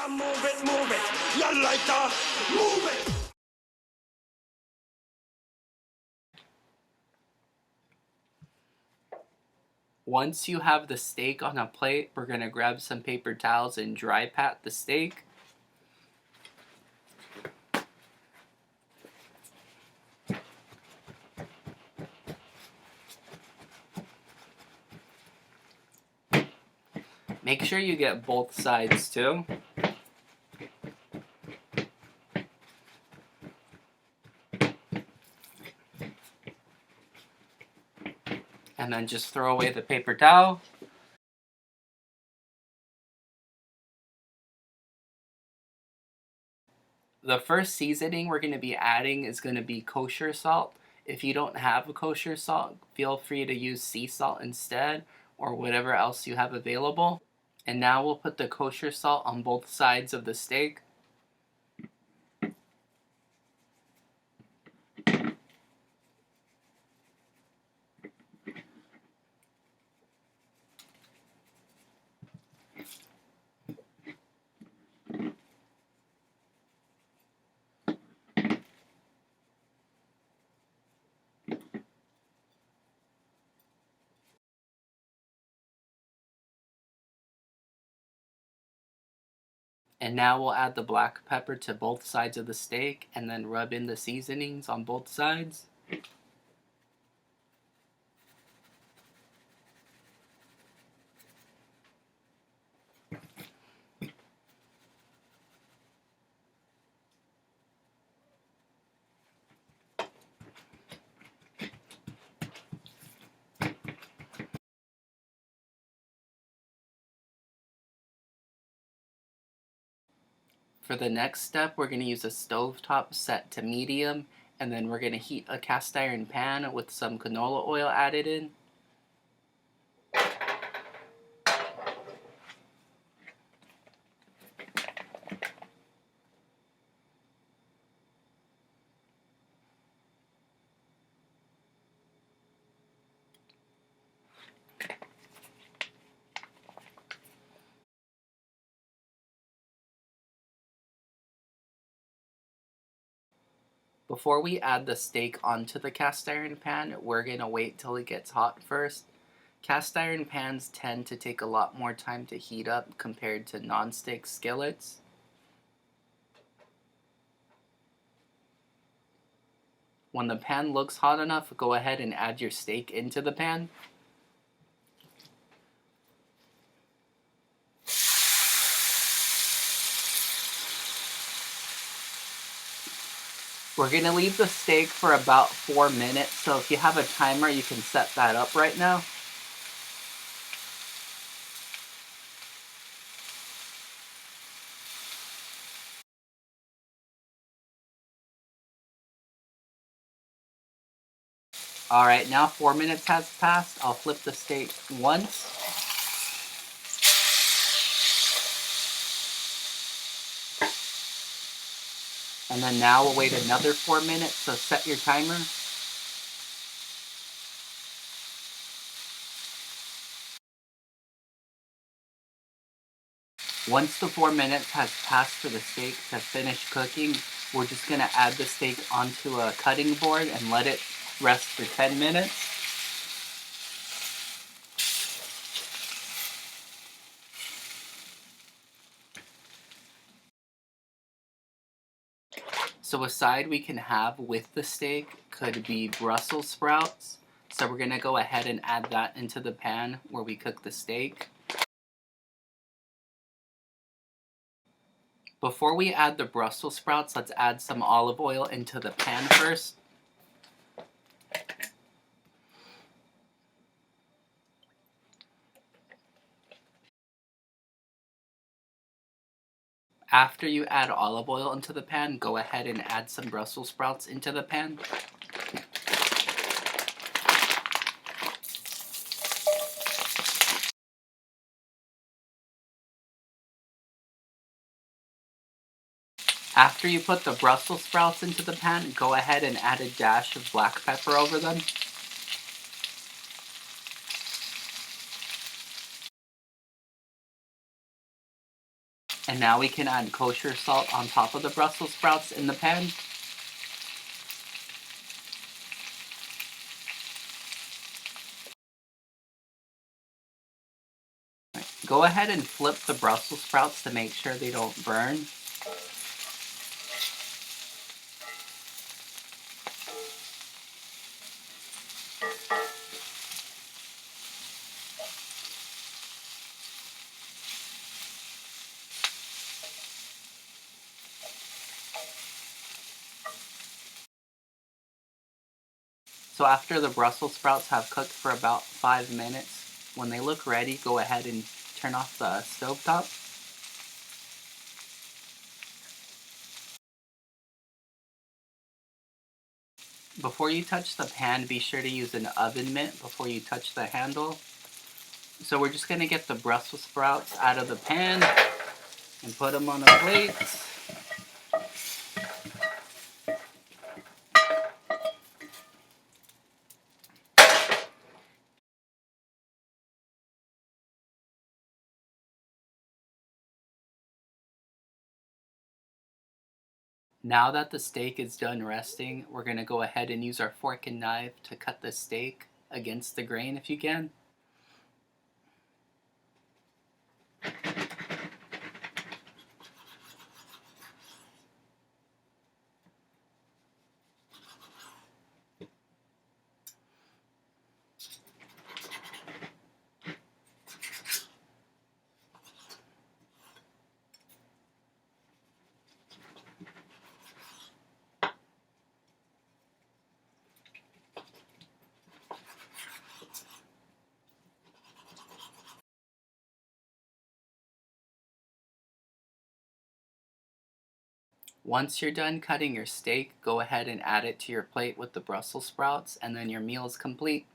move it. You like to move it. Once you have the steak on a plate, we're going to grab some paper towels and dry pat the steak. Make sure you get both sides too. And then just throw away the paper towel. The first seasoning we're going to be adding is going to be kosher salt. If you don't have a kosher salt, feel free to use sea salt instead, or whatever else you have available. And now we'll put the kosher salt on both sides of the steak. And now we'll add the black pepper to both sides of the steak and then rub in the seasonings on both sides. For the next step, we're going to use a stovetop set to medium, and then we're going to heat a cast iron pan with some canola oil added in. Before we add the steak onto the cast iron pan, we're going to wait till it gets hot first. Cast iron pans tend to take a lot more time to heat up compared to non-stick skillets. When the pan looks hot enough, go ahead and add your steak into the pan. We're going to leave the steak for about 4 minutes, so if you have a timer, you can set that up right now. Alright, now 4 minutes has passed. I'll flip the steak once. And then now we'll wait another 4 minutes, so set your timer. Once the 4 minutes has passed for the steak to finish cooking, we're just going to add the steak onto a cutting board and let it rest for 10 minutes. So a side we can have with the steak could be Brussels sprouts. So we're going to go ahead and add that into the pan where we cook the steak. Before we add the Brussels sprouts, let's add some olive oil into the pan first. After you add olive oil into the pan, go ahead and add some Brussels sprouts into the pan. After you put the Brussels sprouts into the pan, go ahead and add a dash of black pepper over them. And now we can add kosher salt on top of the Brussels sprouts in the pan. Go ahead and flip the Brussels sprouts to make sure they don't burn. So after the Brussels sprouts have cooked for about 5 minutes, when they look ready, go ahead and turn off the stovetop. Before you touch the pan, be sure to use an oven mitt before you touch the handle. So we're just going to get the Brussels sprouts out of the pan and put them on a plate. Now that the steak is done resting, we're going to go ahead and use our fork and knife to cut the steak against the grain if you can. Once you're done cutting your steak, go ahead and add it to your plate with the Brussels sprouts, and then your meal is complete.